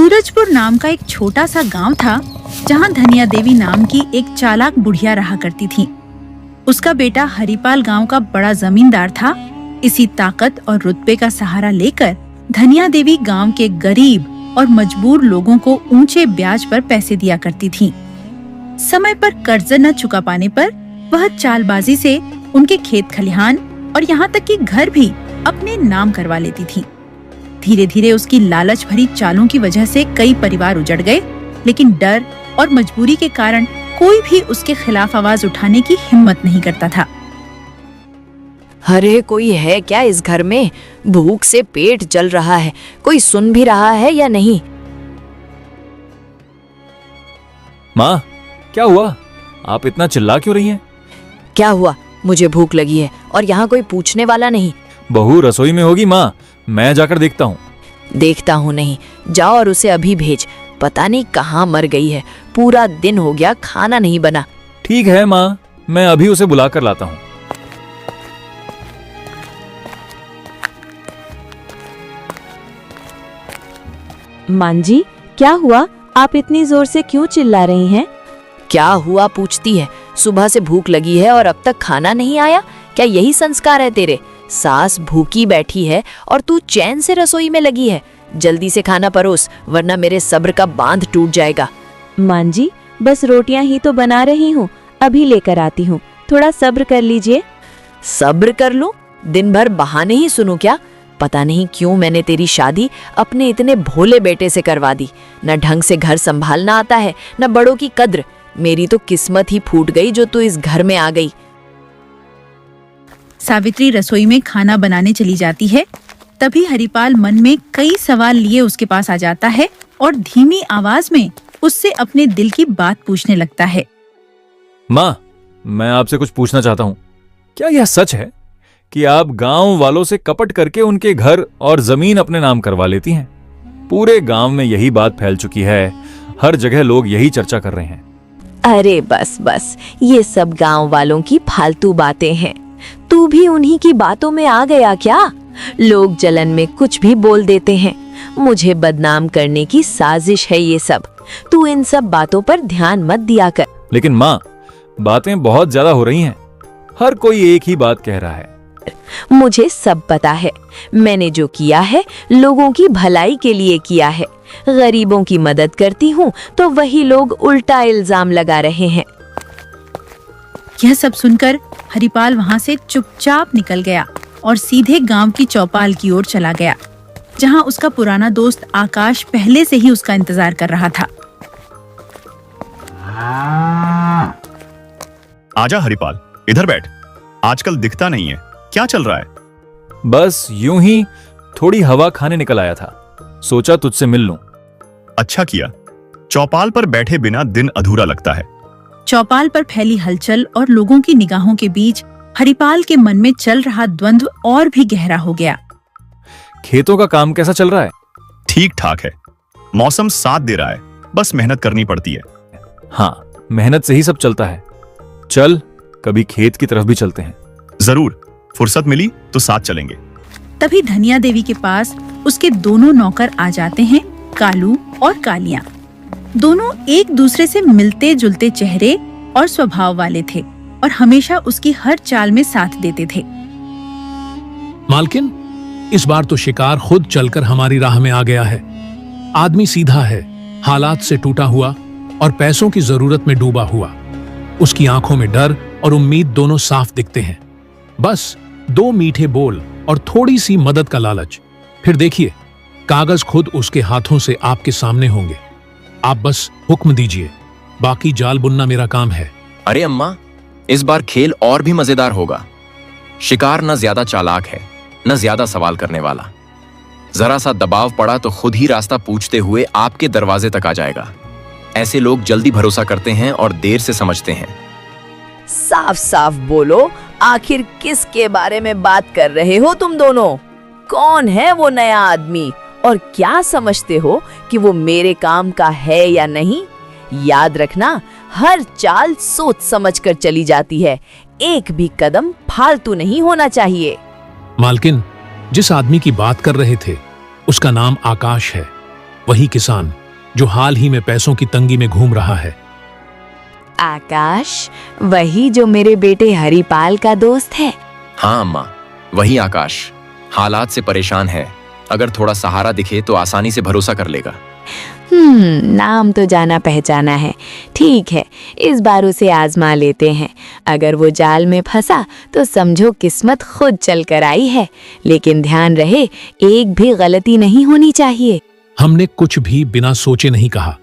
सूरजपुर नाम का एक छोटा सा गांव था जहां धनिया देवी नाम की एक चालाक बुढ़िया रहा करती थी। उसका बेटा हरिपाल गांव का बड़ा जमींदार था। इसी ताकत और रुतबे का सहारा लेकर धनिया देवी गांव के गरीब और मजबूर लोगों को ऊंचे ब्याज पर पैसे दिया करती थी। समय पर कर्ज न चुका पाने पर वह चालबाजी से उनके खेत खलिहान और यहाँ तक कि घर भी अपने नाम करवा लेती थी। धीरे धीरे उसकी लालच भरी चालों की वजह से कई परिवार उजड़ गए, लेकिन डर और मजबूरी के कारण कोई भी उसके खिलाफ आवाज उठाने की हिम्मत नहीं करता था। अरे कोई है क्या इस घर में? भूख से पेट जल रहा है। कोई सुन भी रहा है या नहीं? माँ, क्या हुआ? आप इतना चिल्ला क्यों रही हैं? क्या हुआ? मुझे भूख लगी है और यहाँ कोई पूछने वाला नहीं। बहू रसोई में होगी माँ, मैं जाकर देखता हूँ। देखता हूँ नहीं, जाओ और उसे अभी भेज। पता नहीं कहाँ मर गई है। पूरा दिन हो गया, खाना नहीं बना। ठीक है माँ, मैं अभी उसे बुला कर लाता हूँ। मां जी, क्या हुआ? आप इतनी जोर से क्यों चिल्ला रही हैं? क्या हुआ पूछती है? सुबह से भूख लगी है और अब तक खाना नहीं आया? क्या यही संस्कार है तेरे? सास भूखी बैठी है और तू चैन से रसोई में लगी है। जल्दी से खाना परोस, वरना मेरे सब्र का बांध टूट जाएगा। मां जी, बस रोटियां ही तो बना रही हूँ, अभी लेकर आती हूँ। थोड़ा सब्र कर लीजिए। सब्र कर लूं? दिन भर बहाने ही सुनूं क्या? पता नहीं क्यों मैंने तेरी शादी अपने इतने भोले बेटे से करवा दी। न ढंग से घर संभालना आता है, न बड़ों की कद्र। मेरी तो किस्मत ही फूट गई जो तू इस घर में आ गई। सावित्री रसोई में खाना बनाने चली जाती है। तभी हरिपाल मन में कई सवाल लिए उसके पास आ जाता है और धीमी आवाज में उससे अपने दिल की बात पूछने लगता है। माँ, मैं आपसे कुछ पूछना चाहता हूँ। क्या यह सच है कि आप गांव वालों से कपट करके उनके घर और जमीन अपने नाम करवा लेती हैं? पूरे गांव में यही बात फैल चुकी है, हर जगह लोग यही चर्चा कर रहे हैं। अरे बस बस, ये सब गांव वालों की फालतू बातें हैं। तू भी उन्हीं की बातों में आ गया क्या? लोग जलन में कुछ भी बोल देते हैं। मुझे बदनाम करने की साजिश है ये सब। तू इन सब बातों पर ध्यान मत दिया कर। लेकिन माँ, बातें बहुत ज्यादा हो रही हैं। हर कोई एक ही बात कह रहा है। मुझे सब पता है। मैंने जो किया है लोगों की भलाई के लिए किया है। गरीबों की मदद करती हूँ तो वही लोग उल्टा इल्जाम लगा रहे हैं। यह सब सुनकर हरिपाल वहां से चुपचाप निकल गया और सीधे गांव की चौपाल की ओर चला गया, जहां उसका पुराना दोस्त आकाश पहले से ही उसका इंतजार कर रहा था। आजा हरिपाल, इधर बैठ। आजकल दिखता नहीं है, क्या चल रहा है? बस यूं ही थोड़ी हवा खाने निकल आया था, सोचा तुझसे मिल लूं। अच्छा किया। चौपाल पर बैठे बिना दिन अधूरा लगता है। चौपाल पर फैली हलचल और लोगों की निगाहों के बीच हरिपाल के मन में चल रहा द्वंद्व और भी गहरा हो गया। खेतों का काम कैसा चल रहा है? ठीक ठाक है, मौसम साथ दे रहा है, बस मेहनत करनी पड़ती है। हाँ, मेहनत से ही सब चलता है। चल, कभी खेत की तरफ भी चलते हैं। जरूर, फुर्सत मिली तो साथ चलेंगे। तभी धनिया देवी के पास उसके दोनों नौकर आ जाते हैं, कालू और कालिया। दोनों एक दूसरे से मिलते जुलते चेहरे और स्वभाव वाले थे और हमेशा उसकी हर चाल में साथ देते थे। मालकिन, इस बार तो शिकार खुद चलकर हमारी राह में आ गया है। आदमी सीधा है, हालात से टूटा हुआ और पैसों की जरूरत में डूबा हुआ। उसकी आंखों में डर और उम्मीद दोनों साफ दिखते हैं। बस 2 मीठे बोल और थोड़ी सी मदद का लालच, फिर देखिए कागज खुद उसके हाथों से आपके सामने होंगे। आप बस हुक्म दीजिए, बाकी जाल बुनना मेरा काम है। अरे अम्मा, इस बार खेल और भी मजेदार होगा। शिकार न ज्यादा चालाक है, न ज्यादा सवाल करने वाला। जरा सा दबाव पड़ा तो खुद ही रास्ता पूछते हुए आपके दरवाजे तक आ जाएगा। ऐसे लोग जल्दी भरोसा करते हैं और देर से समझते हैं। साफ साफ बोलो, आखिर किसके बारे में बात कर रहे हो तुम दोनों? कौन है वो नया आदमी और क्या समझते हो कि वो मेरे काम का है या नहीं? याद रखना, हर चाल सोच समझकर चली जाती है। एक भी कदम फालतू नहीं होना चाहिए। मालकिन, जिस आदमी की बात कर रहे थे उसका नाम आकाश है। वही किसान जो हाल ही में पैसों की तंगी में घूम रहा है। आकाश, वही जो मेरे बेटे हरिपाल का दोस्त है। हाँ अम्मा, वही आकाश हालात से परेशान है। अगर थोड़ा सहारा दिखे तो आसानी से भरोसा कर लेगा। नाम तो जाना पहचाना है। ठीक है, इस बार उसे आजमा लेते हैं। अगर वो जाल में फंसा तो समझो किस्मत खुद चल कर आई है। लेकिन ध्यान रहे, एक भी गलती नहीं होनी चाहिए। हमने कुछ भी बिना सोचे नहीं कहा,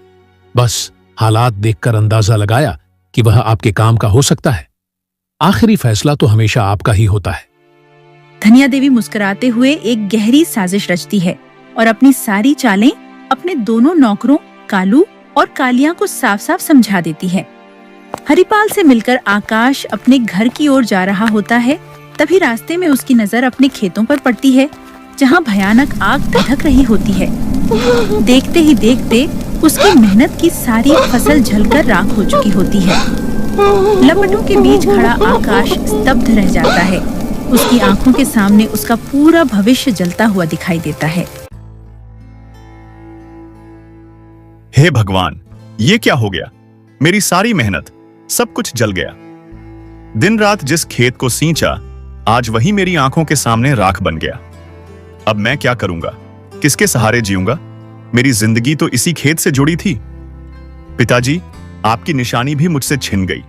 बस हालात देखकर अंदाजा लगाया कि वह आपके काम का हो सकता है। आखिरी फैसला तो हमेशा आपका ही होता है। धनिया देवी मुस्कुराते हुए एक गहरी साजिश रचती है और अपनी सारी चालें अपने दोनों नौकरों कालू और कालिया को साफ साफ समझा देती है। हरिपाल से मिलकर आकाश अपने घर की ओर जा रहा होता है। तभी रास्ते में उसकी नजर अपने खेतों पर पड़ती है, जहाँ भयानक आग धधक रही होती है। देखते ही देखते उसकी मेहनत की सारी फसल जलकर राख हो चुकी होती है। लपटों के बीच खड़ा आकाश स्तब्ध रह जाता है। उसकी आंखों के सामने उसका पूरा भविष्य जलता हुआ दिखाई देता है। हे भगवान, ये क्या हो गया? मेरी सारी मेहनत, सब कुछ जल गया। दिन रात जिस खेत को सींचा, आज वही मेरी आंखों के सामने राख बन गया। अब मैं क्या करूंगा? किसके सहारे जीऊंगा? मेरी जिंदगी तो इसी खेत से जुड़ी थी। पिताजी, आपकी निशानी भी मुझसे छिन गई।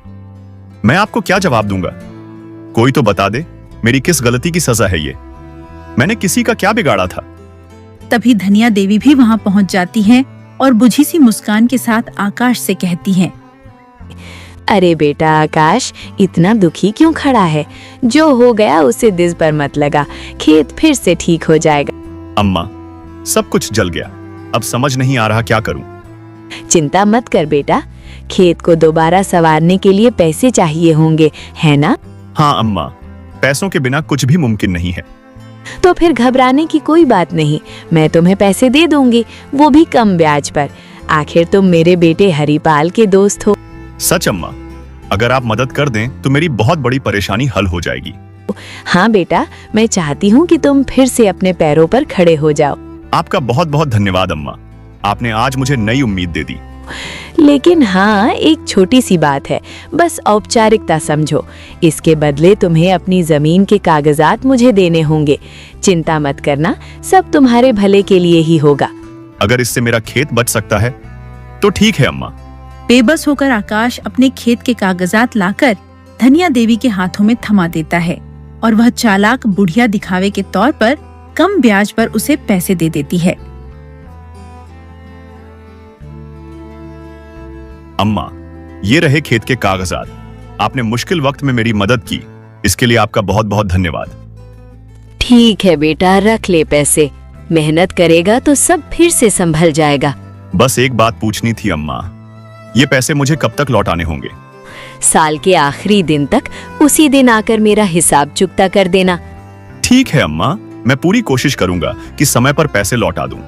मैं आपको क्या जवाब दूंगा? कोई तो बता दे, मेरी किस गलती की सजा है ये? मैंने किसी का क्या बिगाड़ा था? तभी धनिया देवी भी वहाँ पहुँच जाती है और बुझी सी मुस्कान के साथ आकाश से कहती हैं, अरे बेटा आकाश, इतना दुखी क्यों खड़ा है? जो हो गया उसे दिल पर मत लगा, खेत फिर से ठीक हो जाएगा। अम्मा, सब कुछ जल गया, अब समझ नहीं आ रहा क्या करूं। चिंता मत कर बेटा, खेत को दोबारा संवारने के लिए पैसे चाहिए होंगे, है ना? हाँ अम्मा, पैसों के बिना कुछ भी मुमकिन नहीं है। तो फिर घबराने की कोई बात नहीं, मैं तुम्हें पैसे दे दूंगी, वो भी कम ब्याज पर। आखिर तुम मेरे बेटे हरिपाल के दोस्त हो। सच अम्मा, अगर आप मदद कर दें तो मेरी बहुत बड़ी परेशानी हल हो जाएगी। हाँ बेटा, मैं चाहती हूँ कि तुम फिर से अपने पैरों पर खड़े हो जाओ। आपका बहुत बहुत धन्यवाद अम्मा, आपने आज मुझे नई उम्मीद दे दी। लेकिन हाँ, एक छोटी सी बात है, बस औपचारिकता समझो। इसके बदले तुम्हें अपनी जमीन के कागजात मुझे देने होंगे। चिंता मत करना, सब तुम्हारे भले के लिए ही होगा। अगर इससे मेरा खेत बच सकता है तो ठीक है अम्मा। बेबस होकर आकाश अपने खेत के कागजात लाकर धनिया देवी के हाथों में थमा देता है और वह चालाक बुढ़िया दिखावे के तौर पर कम ब्याज पर उसे पैसे दे देती है। अम्मा, ये रहे खेत के कागजात। आपने मुश्किल वक्त में मेरी मदद की, इसके लिए आपका बहुत बहुत धन्यवाद। ठीक है बेटा, रख ले पैसे। मेहनत करेगा तो सब फिर से संभल जाएगा। बस एक बात पूछनी थी अम्मा, ये पैसे मुझे कब तक लौटाने होंगे? साल के आखिरी दिन तक उसी दिन आकर मेरा हिसाब चुकता कर देना। ठीक है अम्मा, मैं पूरी कोशिश करूंगा कि समय पर पैसे लौटा दूं।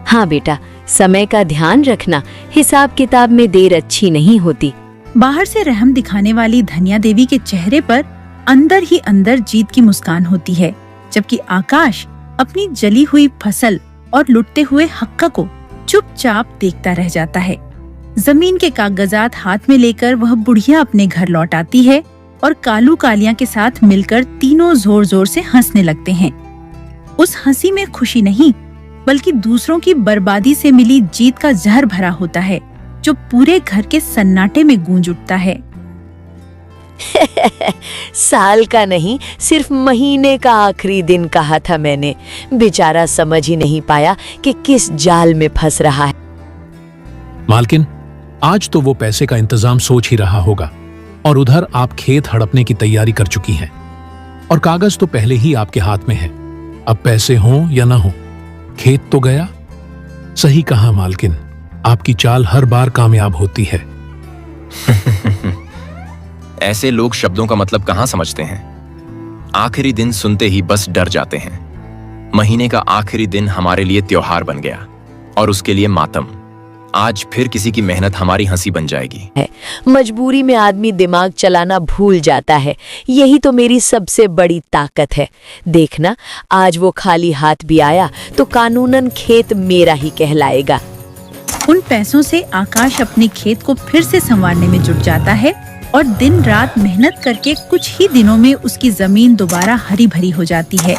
हाँ बेटा, समय का ध्यान रखना, हिसाब किताब में देर अच्छी नहीं होती। बाहर से रहम दिखाने वाली धनिया देवी के चेहरे पर अंदर ही अंदर जीत की मुस्कान होती है, जबकि आकाश अपनी जली हुई फसल और लुटते हुए हक्का को चुपचाप देखता रह जाता है। जमीन के कागजात हाथ में लेकर वह बुढ़िया अपने घर लौट आती है और कालू कालिया के साथ मिलकर तीनों जोर जोर से हंसने लगते हैं। उस हंसी में खुशी नहीं, बल्कि दूसरों की बर्बादी से मिली जीत का जहर भरा होता है, जो पूरे घर के सन्नाटे में गूंज उठता है। साल का नहीं, सिर्फ महीने का आखिरी दिन कहा था मैंने। बेचारा समझ ही नहीं पाया कि किस जाल में फंस रहा है। मालकिन, आज तो वो पैसे का इंतजाम सोच ही रहा होगा और उधर आप खेत हड़पने की तैयारी कर चुकी हैं और कागज तो पहले ही आपके हाथ में है। अब पैसे हों या ना हो, खेत तो गया। सही कहा मालकिन, आपकी चाल हर बार कामयाब होती है। ऐसे लोग शब्दों का मतलब कहाँ समझते हैं। आखिरी दिन सुनते ही बस डर जाते हैं। महीने का आखिरी दिन हमारे लिए त्योहार बन गया और उसके लिए मातम। आज फिर किसी की मेहनत हमारी हंसी बन जाएगी। मजबूरी में आदमी दिमाग चलाना भूल जाता है। यही तो मेरी सबसे बड़ी ताकत है। देखना, आज वो खाली हाथ भी आया तो कानूनन खेत मेरा ही कहलाएगा। उन पैसों से आकाश अपने खेत को फिर से संवारने में जुट जाता है और दिन रात मेहनत करके कुछ ही दिनों में उसकी जमीन दोबारा हरी भरी हो जाती है।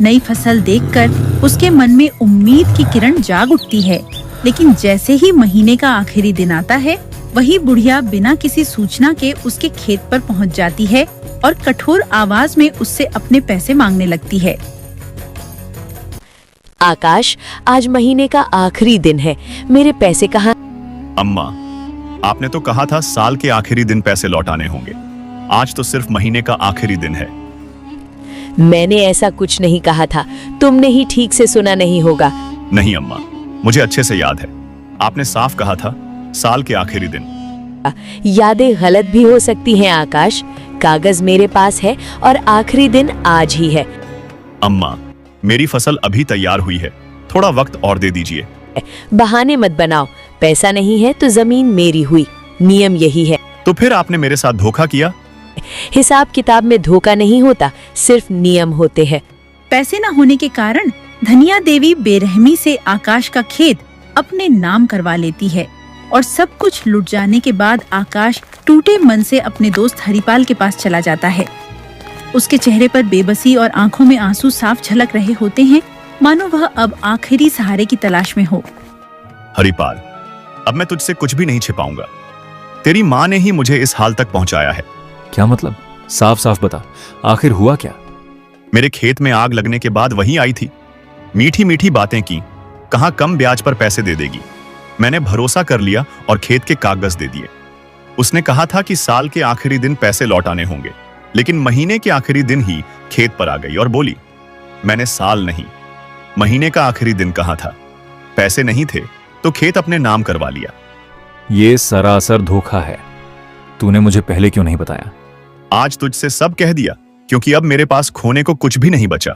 नई फसल देखकर उसके मन में उम्मीद की किरण जाग उठती है। लेकिन जैसे ही महीने का आखिरी दिन आता है, वही बुढ़िया बिना किसी सूचना के उसके खेत पर पहुंच जाती है और कठोर आवाज में उससे अपने पैसे मांगने लगती है। आकाश, आज महीने का आखिरी दिन है, मेरे पैसे कहाँ? अम्मा, आपने तो कहा था साल के आखिरी दिन पैसे लौटाने होंगे। आज तो सिर्फ महीने का आखिरी दिन है। मैंने ऐसा कुछ नहीं कहा था, तुमने ही ठीक से सुना नहीं होगा। नहीं अम्मा, मुझे अच्छे से याद है। आपने साफ कहा था साल के आखिरी दिन। यादें गलत भी हो सकती हैं आकाश। कागज मेरे पास है और आखिरी दिन आज ही है। अम्मा, मेरी फसल अभी तैयार हुई है, थोड़ा वक्त और दे दीजिए। बहाने मत बनाओ, पैसा नहीं है तो जमीन मेरी हुई, नियम यही है। तो फिर आपने मेरे साथ धोखा किया? हिसाब किताब में धोखा नहीं होता, सिर्फ नियम होते हैं। पैसे न होने के कारण धनिया देवी बेरहमी से आकाश का खेत अपने नाम करवा लेती है और सब कुछ लुट जाने के बाद आकाश टूटे मन से अपने दोस्त हरिपाल के पास चला जाता है। उसके चेहरे पर बेबसी और आंखों में आंसू साफ झलक रहे होते हैं, मानो वह अब आखिरी सहारे की तलाश में हो। हरिपाल, अब मैं तुझसे कुछ भी नहीं छिपाऊंगा। तेरी माँ ने ही मुझे इस हाल तक पहुंचाया है। क्या मतलब? साफ साफ बता, आखिर हुआ क्या? मेरे खेत में आग लगने के बाद वही आई थी, मीठी मीठी बातें की, कहाँ कम ब्याज पर पैसे दे देगी। मैंने भरोसा कर लिया और खेत के कागज दे दिए। उसने कहा था कि साल के आखिरी दिन पैसे लौटाने होंगे, लेकिन महीने के आखिरी दिन ही खेत पर आ गई और बोली, मैंने साल नहीं, महीने का आखिरी दिन कहा था। पैसे नहीं थे तो खेत अपने नाम करवा लिया। ये सरासर धोखा है। तूने मुझे पहले क्यों नहीं बताया? आज तुझसे सब कह दिया, क्योंकि अब मेरे पास खोने को कुछ भी नहीं बचा।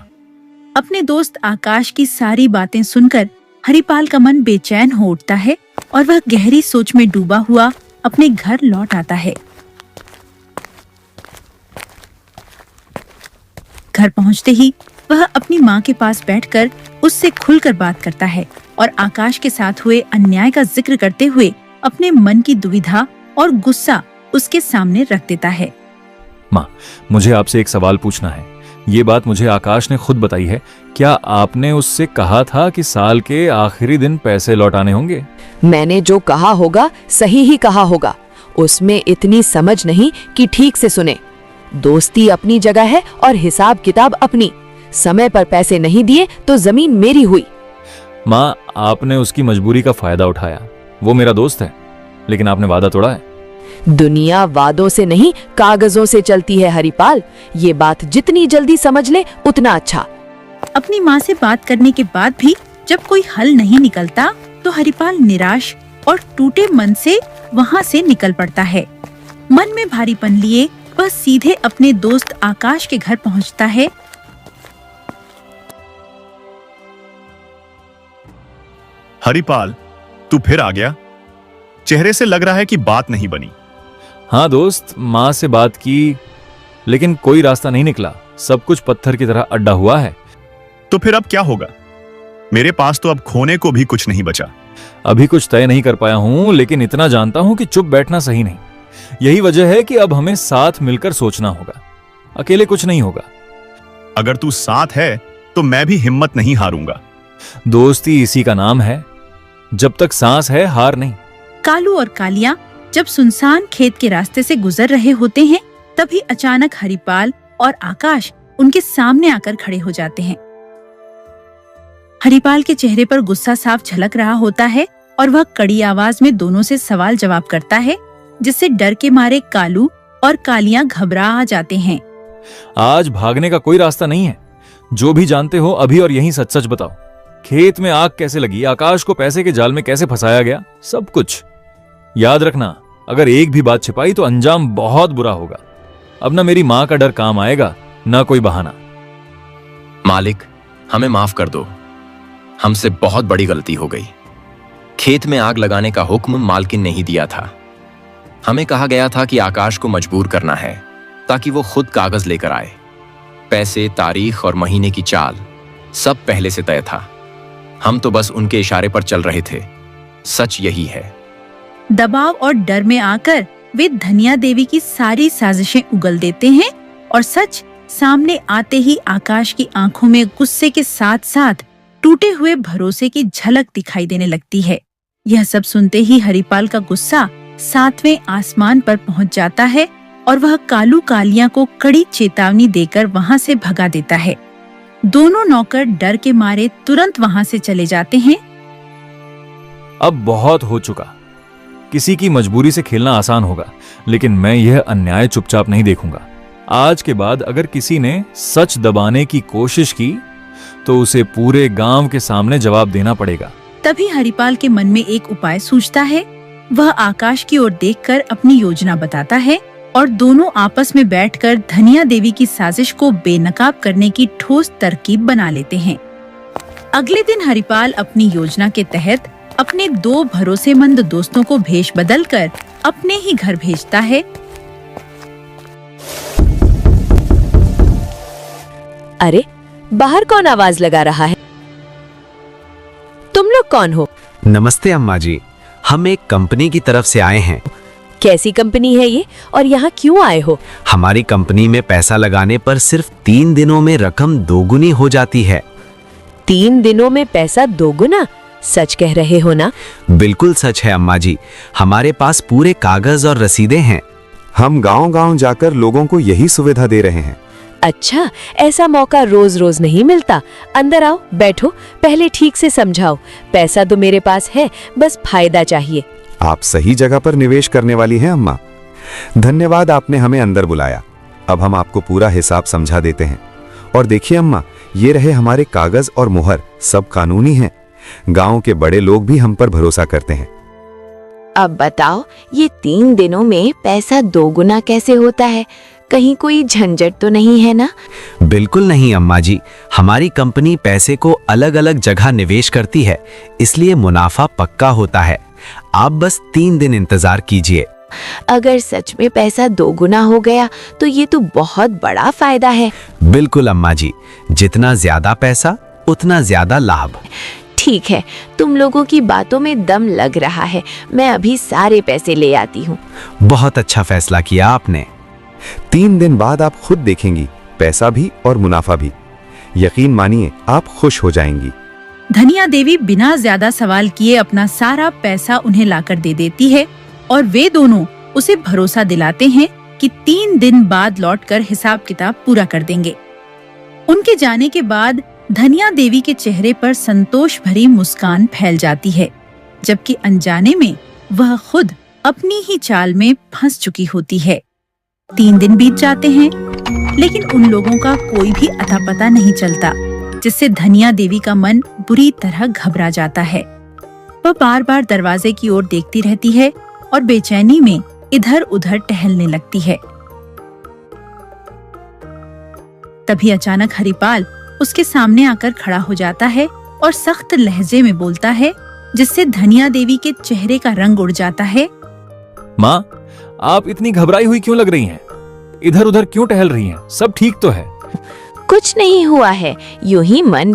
अपने दोस्त आकाश की सारी बातें सुनकर हरिपाल का मन बेचैन हो उठता है और वह गहरी सोच में डूबा हुआ अपने घर लौट आता है। घर पहुंचते ही वह अपनी माँ के पास बैठकर उससे खुलकर बात करता है और आकाश के साथ हुए अन्याय का जिक्र करते हुए अपने मन की दुविधा और गुस्सा उसके सामने रख देता है। माँ, मुझे आपसे एक सवाल पूछना है। ये बात मुझे आकाश ने खुद बताई है। क्या आपने उससे कहा था कि साल के आखिरी दिन पैसे लौटाने होंगे? मैंने जो कहा होगा सही ही कहा होगा, उसमें इतनी समझ नहीं कि ठीक से सुने। दोस्ती अपनी जगह है और हिसाब किताब अपनी। समय पर पैसे नहीं दिए तो जमीन मेरी हुई। माँ, आपने उसकी मजबूरी का फायदा उठाया। वो मेरा दोस्त है, लेकिन आपने वादा तोड़ा है। दुनिया वादों से नहीं कागजों से चलती है हरिपाल। ये बात जितनी जल्दी समझ ले उतना अच्छा। अपनी माँ से बात करने के बाद भी जब कोई हल नहीं निकलता तो हरिपाल निराश और टूटे मन से वहाँ से निकल पड़ता है। मन में भारीपन लिए वह सीधे अपने दोस्त आकाश के घर पहुँचता है। हरिपाल, तू फिर आ गया? चेहरे से लग रहा है कि बात नहीं बनी। हाँ दोस्त, माँ से बात की, लेकिन कोई रास्ता नहीं निकला। सब कुछ पत्थर की तरह अड्डा हुआ है। तो फिर अब क्या होगा? मेरे पास तो अब खोने को भी कुछ नहीं बचा। अभी कुछ तय नहीं कर पाया हूं, लेकिन इतना जानता हूं कि चुप बैठना सही नहीं। यही वजह है कि अब हमें साथ मिलकर सोचना होगा। अकेले कुछ नहीं होगा। अगर तू साथ है तो मैं भी हिम्मत नहीं हारूंगा। दोस्ती इसी का नाम है। जब तक सांस है, हार नहीं। कालू और कालिया जब सुनसान खेत के रास्ते से गुजर रहे होते हैं, तभी अचानक हरिपाल और आकाश उनके सामने आकर खड़े हो जाते हैं। हरिपाल के चेहरे पर गुस्सा साफ झलक रहा होता है और वह कड़ी आवाज में दोनों से सवाल जवाब करता है, जिससे डर के मारे कालू और कालिया घबरा जाते हैं। आज भागने का कोई रास्ता नहीं है। जो भी जानते हो अभी और यहीं सच सच बताओ। खेत में आग कैसे लगी? आकाश को पैसे के जाल में कैसे फंसाया गया? सब कुछ याद रखना। अगर एक भी बात छिपाई तो अंजाम बहुत बुरा होगा। अब ना मेरी माँ का डर काम आएगा, ना कोई बहाना। मालिक, हमें माफ कर दो। हमसे बहुत बड़ी गलती हो गई। खेत में आग लगाने का हुक्म मालकिन ने ही दिया था। हमें कहा गया था कि आकाश को मजबूर करना है ताकि वो खुद कागज लेकर आए। पैसे, तारीख और महीने की चाल सब पहले से तय था। हम तो बस उनके इशारे पर चल रहे थे। सच यही है। दबाव और डर में आकर वे धनिया देवी की सारी साजिशें उगल देते हैं और सच सामने आते ही आकाश की आंखों में गुस्से के साथ साथ टूटे हुए भरोसे की झलक दिखाई देने लगती है। यह सब सुनते ही हरिपाल का गुस्सा 7वें आसमान पर पहुंच जाता है और वह कालू कालिया को कड़ी चेतावनी देकर वहां से भगा देता है। दोनों नौकर डर के मारे तुरंत वहां से चले जाते हैं। अब बहुत हो चुका। किसी की मजबूरी से खेलना आसान होगा, लेकिन मैं यह अन्याय चुपचाप नहीं देखूंगा। आज के बाद अगर किसी ने सच दबाने की कोशिश की तो उसे पूरे गांव के सामने जवाब देना पड़ेगा। तभी हरिपाल के मन में एक उपाय सूझता है। वह आकाश की ओर देखकर अपनी योजना बताता है और दोनों आपस में बैठकर धनिया देवी की साजिश को बेनकाब करने की ठोस तरकीब बना लेते हैं। अगले दिन हरिपाल अपनी योजना के तहत अपने 2 भरोसेमंद दोस्तों को भेष बदलकर अपने ही घर भेजता है। अरे, बाहर कौन आवाज लगा रहा है? तुम लोग कौन हो? नमस्ते अम्मा जी, हम एक कंपनी की तरफ से आए हैं। कैसी कंपनी है ये और यहाँ क्यों आए हो? हमारी कंपनी में पैसा लगाने पर सिर्फ 3 दिनों में रकम दोगुनी हो जाती है। 3 दिनों में पैसा दोगुना? सच कह रहे हो ना? बिल्कुल सच है अम्मा जी, हमारे पास पूरे कागज और रसीदें हैं। हम गांव-गांव जाकर लोगों को यही सुविधा दे रहे हैं। अच्छा, ऐसा मौका रोज रोज नहीं मिलता। अंदर आओ, बैठो, पहले ठीक से समझाओ। पैसा तो मेरे पास है, बस फायदा चाहिए। आप सही जगह पर निवेश करने वाली हैं अम्मा। धन्यवाद, आपने हमें अंदर बुलाया। अब हम आपको पूरा हिसाब समझा देते हैं। और देखिए अम्मा, ये रहे हमारे कागज और मुहर, सब कानूनी हैं। गांव के बड़े लोग भी हम पर भरोसा करते हैं। अब बताओ, ये 3 दिनों में पैसा दोगुना कैसे होता है? कहीं कोई झंझट तो नहीं है ना? बिल्कुल नहीं अम्मा जी, हमारी कंपनी पैसे को अलग अलग जगह निवेश करती है, इसलिए मुनाफा पक्का होता है। आप बस 3 दिन इंतजार कीजिए। अगर सच में पैसा दोगुना हो गया तो ये तो बहुत बड़ा फायदा है। बिल्कुल अम्मा जी, जितना ज्यादा पैसा उतना ज्यादा लाभ। ठीक है, तुम लोगों की बातों में दम लग रहा है। मैं अभी सारे पैसे ले आती हूँ। बहुत अच्छा फैसला किया आपने। 3 दिन बाद आप खुद देखेंगी, पैसा भी और मुनाफा भी। यकीन मानिए, आप खुश हो जाएंगी। धनिया देवी बिना ज्यादा सवाल किए अपना सारा पैसा उन्हें लाकर दे देती है और वे दोनों उसे भरोसा दिलाते हैं कि 3 दिन बाद लौटकर हिसाब किताब पूरा कर देंगे। उनके जाने के बाद धनिया देवी के चेहरे पर संतोष भरी मुस्कान फैल जाती है, जबकि अनजाने में वह खुद अपनी ही चाल में फंस चुकी होती है। 3 दिन बीत जाते हैं, लेकिन उन लोगों का कोई भी अता पता नहीं चलता, जिससे धनिया देवी का मन बुरी तरह घबरा जाता है। वह बार बार दरवाजे की ओर देखती रहती है और बेचैनी में इधर उधर टहलने लगती है। तभी अचानक हरिपाल उसके सामने आकर खड़ा हो जाता है और सख्त लहजे में बोलता है, जिससे धनिया देवी के चेहरे का रंग उड़ जाता है। माँ, आप इतनी घबराई हुई क्यों लग रही हैं? इधर उधर क्यों टहल रही हैं? सब ठीक तो है? कुछ नहीं हुआ है, यूं ही मन